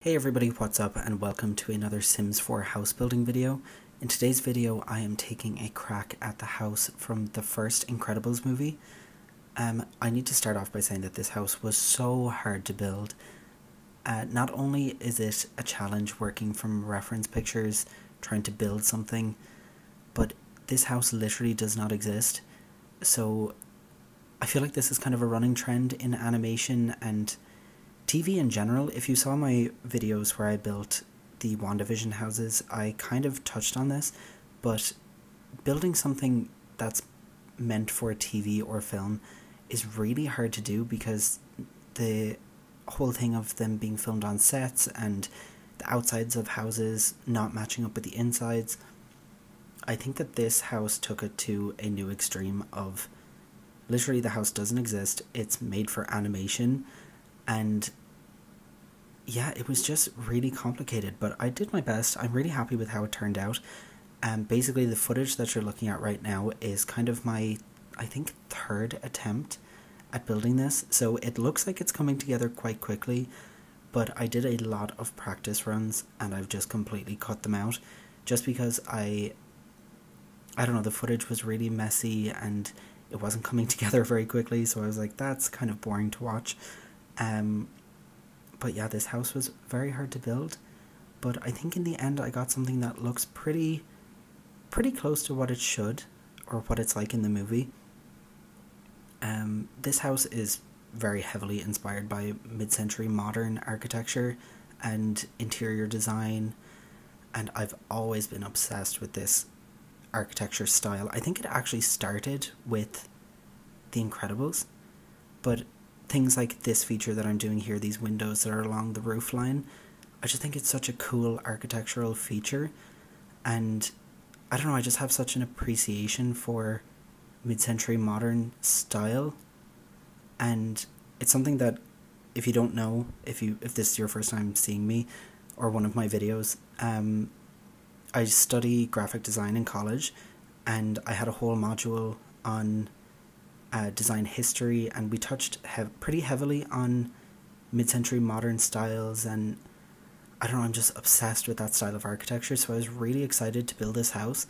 Hey everybody, what's up and welcome to another Sims 4 house building video. In today's video I am taking a crack at the house from the first Incredibles movie. I need to start off by saying that this house was so hard to build. Not only is it a challenge working from reference pictures, trying to build something, but this house literally does not exist. So I feel like this is kind of a running trend in animation and TV in general. If you saw my videos where I built the WandaVision houses, I kind of touched on this, but building something that's meant for TV or film is really hard to do because the whole thing of them being filmed on sets and the outsides of houses not matching up with the insides. I think that this house took it to a new extreme of literally the house doesn't exist, it's made for animation, and yeah, it was just really complicated, but I did my best. I'm really happy with how it turned out. Basically the footage that you're looking at right now is kind of my, I think, third attempt at building this, so it looks like it's coming together quite quickly, but I did a lot of practice runs and I've just completely cut them out just because I don't know, the footage was really messy and it wasn't coming together very quickly, so I was like, that's kind of boring to watch. But yeah, this house was very hard to build, but I think in the end I got something that looks pretty close to what it should, or what it's like in the movie. This house is very heavily inspired by mid-century modern architecture and interior design, and I've always been obsessed with this architecture style. I think it actually started with The Incredibles, but things like this feature that I'm doing here, these windows that are along the roof line, I just think it's such a cool architectural feature, and I don't know, I just have such an appreciation for mid-century modern style, and it's something that, if you don't know, if this is your first time seeing me or one of my videos, I study graphic design in college, and I had a whole module on design history, and we touched pretty heavily on mid-century modern styles, and I don't know, I'm just obsessed with that style of architecture, so I was really excited to build this house,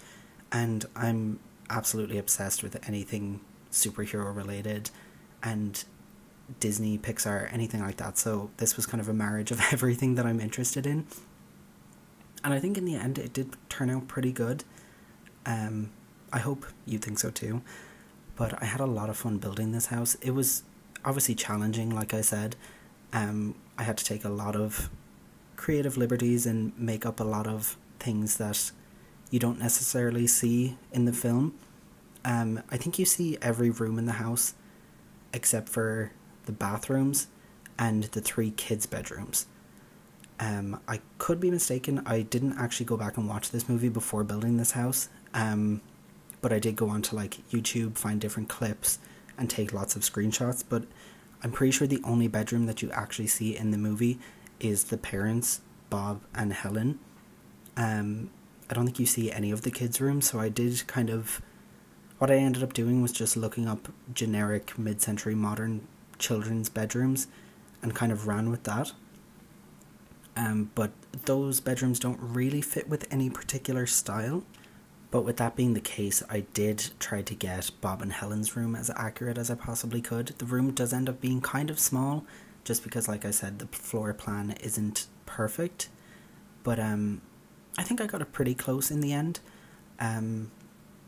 and I'm absolutely obsessed with anything superhero related and Disney, Pixar, anything like that, so this was kind of a marriage of everything that I'm interested in, and I think in the end it did turn out pretty good. I hope you think so too. But I had a lot of fun building this house. It was obviously challenging, like I said. I had to take a lot of creative liberties and make up a lot of things that you don't necessarily see in the film. I think you see every room in the house except for the bathrooms and the 3 kids' bedrooms. I could be mistaken. I didn't actually go back and watch this movie before building this house. But I did go on to like YouTube, find different clips and take lots of screenshots, but I'm pretty sure the only bedroom that you actually see in the movie is the parents, Bob and Helen. I don't think you see any of the kids' rooms, so I did kind of, what I ended up doing was just looking up generic mid-century modern children's bedrooms and kind of ran with that. But those bedrooms don't really fit with any particular style. But with that being the case, I did try to get Bob and Helen's room as accurate as I possibly could. The room does end up being kind of small, just because, like I said, the floor plan isn't perfect. But I think I got it pretty close in the end.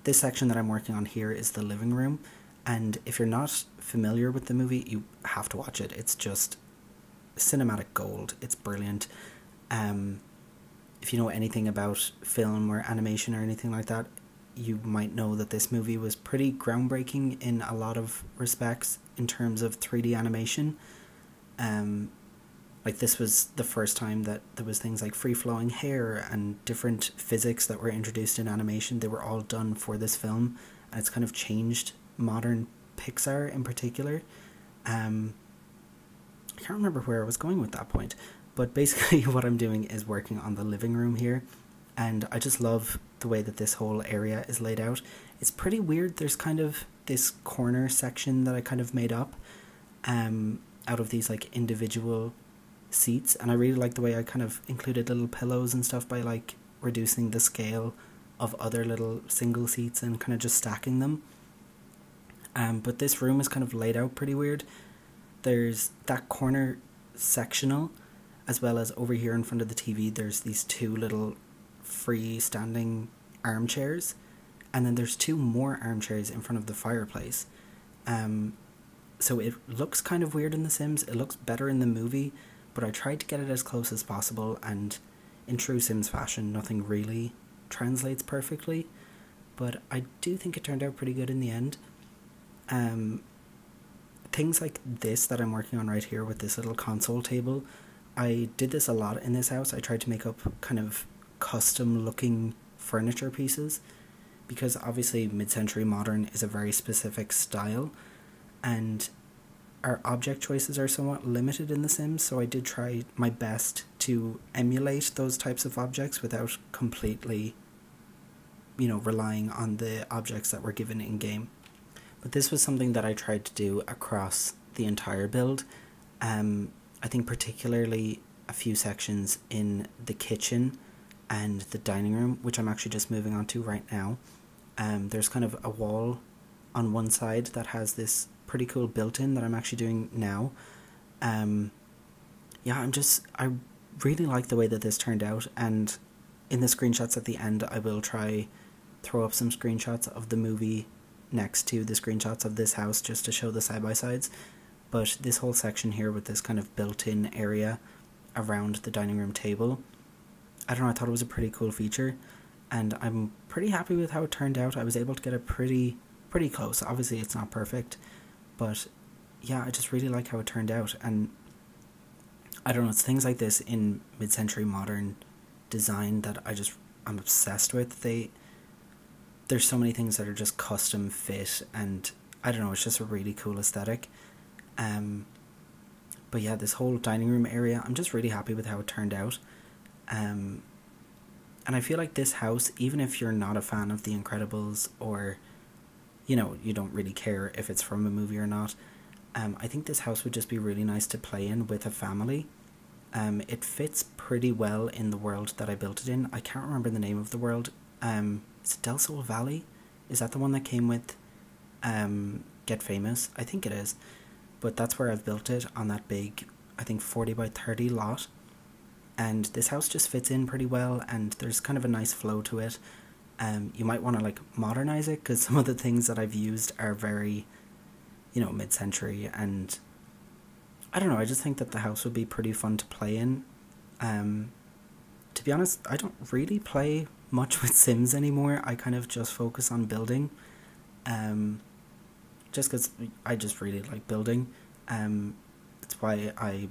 This section that I'm working on here is the living room, and if you're not familiar with the movie, you have to watch it. It's just cinematic gold. It's brilliant. If you know anything about film or animation or anything like that, you might know that this movie was pretty groundbreaking in a lot of respects in terms of 3D animation. Like this was the first time that there was things like free-flowing hair and different physics that were introduced in animation. They were all done for this film, and it's kind of changed modern Pixar in particular. I can't remember where I was going with that point. But basically what I'm doing is working on the living room here, and I just love the way that this whole area is laid out. It's pretty weird. There's kind of this corner section that I kind of made up out of these like individual seats, and I really like the way I kind of included little pillows and stuff by like reducing the scale of other little single seats and kind of just stacking them. But this room is kind of laid out pretty weird. There's that corner sectional, as well as over here in front of the TV there's these two little freestanding armchairs, and then there's two more armchairs in front of the fireplace. So it looks kind of weird in The Sims. It looks better in the movie, but I tried to get it as close as possible, and in true Sims fashion, nothing really translates perfectly, but I do think it turned out pretty good in the end. Things like this that I'm working on right here with this little console table, I did this a lot in this house. I tried to make up kind of custom looking furniture pieces, because obviously mid-century modern is a very specific style, and our object choices are somewhat limited in The Sims, so I did try my best to emulate those types of objects without completely, relying on the objects that were given in-game. But this was something that I tried to do across the entire build. I think particularly a few sections in the kitchen and the dining room, which I'm actually just moving on to right now. There's kind of a wall on one side that has this pretty cool built-in that I'm actually doing now. I really like the way that this turned out, and in the screenshots at the end I will try throw up some screenshots of the movie next to the screenshots of this house just to show the side-by-sides. But this whole section here with this kind of built-in area around the dining room table, I don't know, I thought it was a pretty cool feature, and I'm pretty happy with how it turned out. I was able to get it pretty close. Obviously it's not perfect, but yeah, I just really like how it turned out. And I don't know, it's things like this in mid-century modern design that I'm obsessed with. There's so many things that are just custom fit, and I don't know, it's just a really cool aesthetic. But yeah, this whole dining room area, I'm just really happy with how it turned out. And I feel like this house, even if you're not a fan of The Incredibles, or you don't really care if it's from a movie or not, I think this house would just be really nice to play in with a family. It fits pretty well in the world that I built it in. I can't remember the name of the world. Is it Del Sol Valley? Is that the one that came with Get Famous? I think it is. But that's where I've built it, on that big, I think 40 by 30 lot. And this house just fits in pretty well, and there's kind of a nice flow to it. You might want to like modernize it, because some of the things that I've used are very, mid-century, and I don't know, I just think that the house would be pretty fun to play in. To be honest, I don't really play much with Sims anymore. I kind of just focus on building, just because I just really like building. That's why I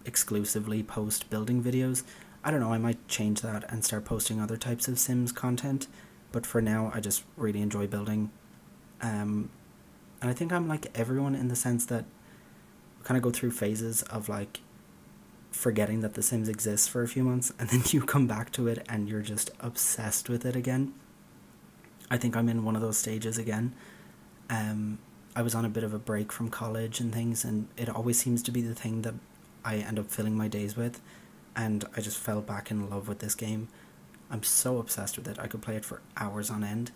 exclusively post building videos. I don't know, I might change that and start posting other types of Sims content, but for now I just really enjoy building. And I think I'm like everyone in the sense that we kind of go through phases of like forgetting that The Sims exists for a few months, and then you come back to it and you're just obsessed with it again. I think I'm in one of those stages again. I was on a bit of a break from college and things, and it always seems to be the thing that I end up filling my days with, and I just fell back in love with this game. I'm so obsessed with it. I could play it for hours on end.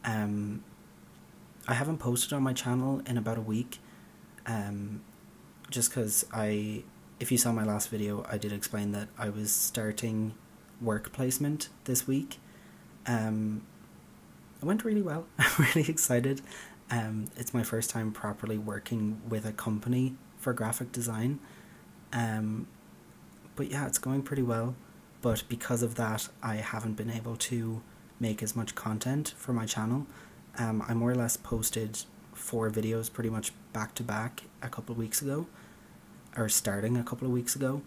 I haven't posted on my channel in about a week, just because if you saw my last video, I did explain that I was starting work placement this week. It went really well. I'm really excited. It's my first time properly working with a company for graphic design. But yeah, it's going pretty well. But because of that, I haven't been able to make as much content for my channel. I more or less posted 4 videos pretty much back to back a couple of weeks ago, or starting a couple of weeks ago,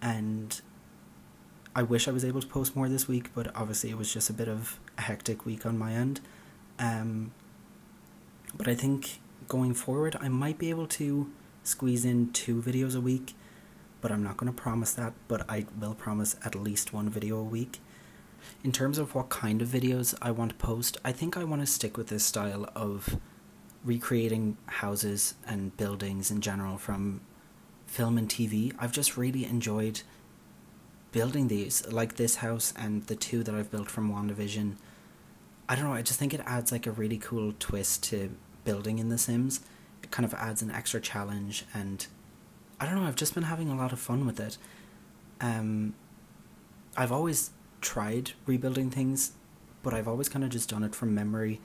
and I wish I was able to post more this week, but obviously it was just a bit of a hectic week on my end. But I think going forward I might be able to squeeze in 2 videos a week, but I'm not going to promise that, but I will promise at least 1 video a week. In terms of what kind of videos I want to post, I think I want to stick with this style of recreating houses and buildings in general from film and TV, I've just really enjoyed building these, like this house and the two that I've built from WandaVision. I don't know, I just think it adds like a really cool twist to building in The Sims. It kind of adds an extra challenge, and I don't know, I've just been having a lot of fun with it. I've always tried rebuilding things, but I've always kind of just done it from memory,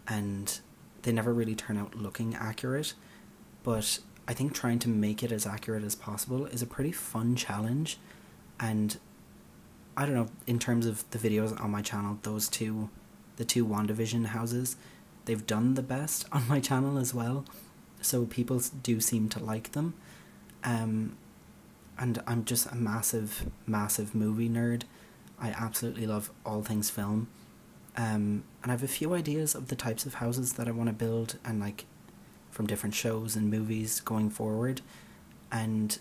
and they never really turn out looking accurate. But I think trying to make it as accurate as possible is a pretty fun challenge, and I don't know, in terms of the videos on my channel, the two WandaVision houses, they've done the best on my channel as well, so people do seem to like them. And I'm just a massive movie nerd. I absolutely love all things film. And I have a few ideas of the types of houses that I want to build, and like from different shows and movies going forward. And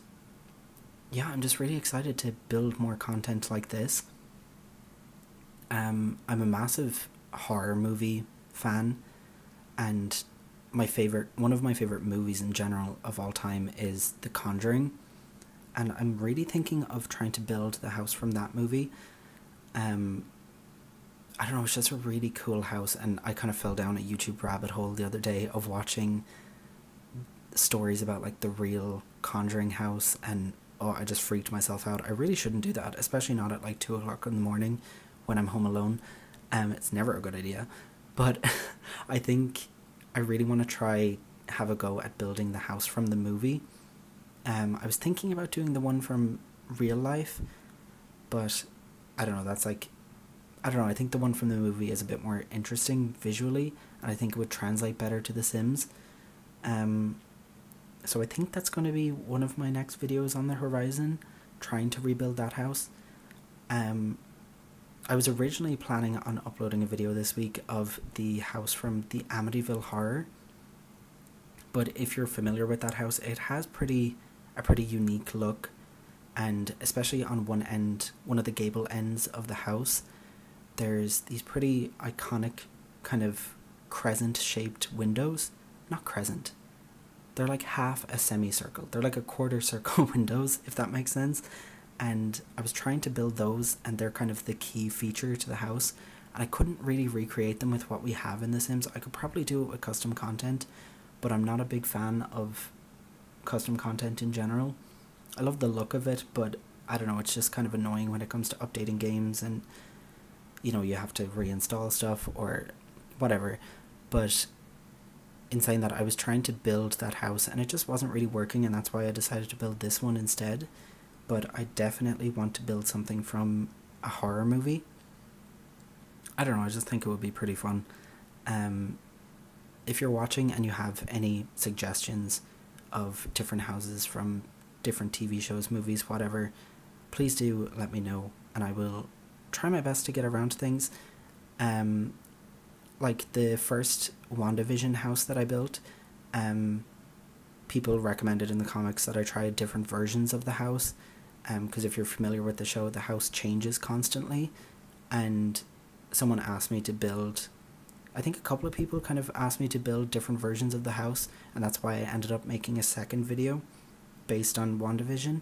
yeah, I'm just really excited to build more content like this. I'm a massive horror movie fan, and one of my favorite movies in general of all time is The Conjuring, and I'm really thinking of trying to build the house from that movie. I don't know, it's just a really cool house, and I kind of fell down a YouTube rabbit hole the other day of watching stories about like the real Conjuring house, and oh, I just freaked myself out. I really shouldn't do that, especially not at like 2 o'clock in the morning when I'm home alone. It's never a good idea, but I think I really want to have a go at building the house from the movie. I was thinking about doing the one from real life, but I don't know, I think the one from the movie is a bit more interesting visually, and I think it would translate better to The Sims. So I think that's going to be one of my next videos on the horizon, trying to rebuild that house. I was originally planning on uploading a video this week of the house from the Amityville Horror, but if you're familiar with that house, it has a pretty unique look, and especially on one of the gable ends of the house, there's these pretty iconic kind of crescent-shaped windows. Not crescent. They're like half a semicircle. They're like a quarter circle windows, if that makes sense. And I was trying to build those, and they're kind of the key feature to the house. And I couldn't really recreate them with what we have in The Sims. I could probably do it with custom content, but I'm not a big fan of custom content in general. I love the look of it, but I don't know, it's just kind of annoying when it comes to updating games, and you know, you have to reinstall stuff or whatever. But in saying that, I was trying to build that house and it just wasn't really working, and that's why I decided to build this one instead. But I definitely want to build something from a horror movie. I don't know, I just think it would be pretty fun. If you're watching and you have any suggestions of different houses from different TV shows, movies, whatever, please do let me know, and I will try my best to get around to things. Like the first WandaVision house that I built, people recommended in the comics that I tried different versions of the house, because if you're familiar with the show, the house changes constantly, and someone asked me to build, I think a couple of people kind of asked me to build different versions of the house, and that's why I ended up making a second video based on WandaVision.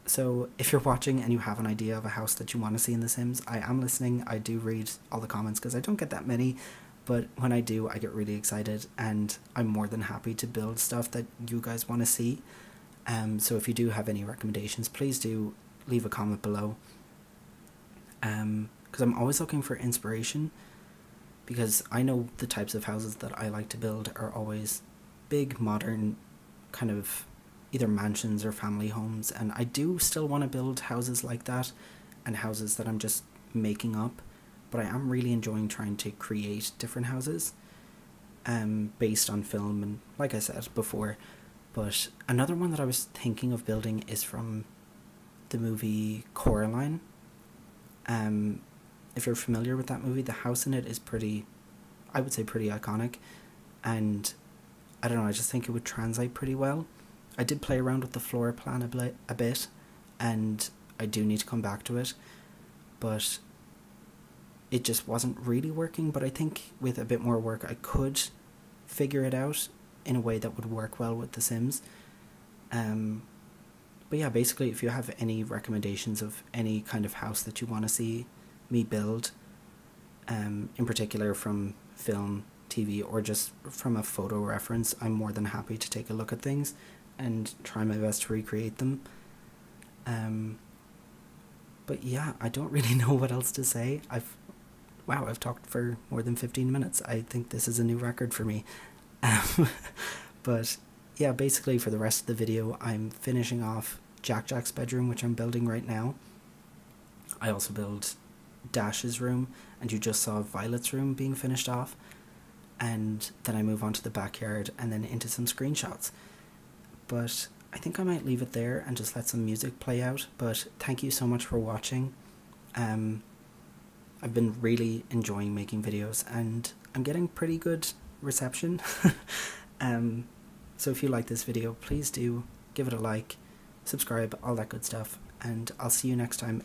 So if you're watching and you have an idea of a house that you want to see in The Sims, I am listening. I do read all the comments because I don't get that many, but when I do, I get really excited, and I'm more than happy to build stuff that you guys want to see. So if you do have any recommendations, please do leave a comment below, because I'm always looking for inspiration, because I know the types of houses that I like to build are always big, modern, kind of either mansions or family homes, and I do still want to build houses like that, and houses that I'm just making up, but I am really enjoying trying to create different houses based on film, and like I said before. But another one that I was thinking of building is from the movie Coraline. If you're familiar with that movie, the house in it is I would say pretty iconic, and I don't know, I just think it would translate pretty well. I did play around with the floor plan a bit, and I do need to come back to it, but it just wasn't really working. But I think with a bit more work I could figure it out in a way that would work well with The Sims. But yeah, basically, if you have any recommendations of any kind of house that you want to see me build, in particular from film, TV, or just from a photo reference, I'm more than happy to take a look at things and try my best to recreate them. But yeah, I don't really know what else to say. I've talked for more than 15 minutes. I think this is a new record for me. But yeah, basically for the rest of the video, I'm finishing off Jack's bedroom, which I'm building right now. I also build Dash's room, and you just saw Violet's room being finished off. And then I move on to the backyard and then into some screenshots. But I think I might leave it there and just let some music play out. But thank you so much for watching. I've been really enjoying making videos, and I'm getting pretty good reception. So if you like this video, please do give it a like, subscribe, all that good stuff, and I'll see you next time.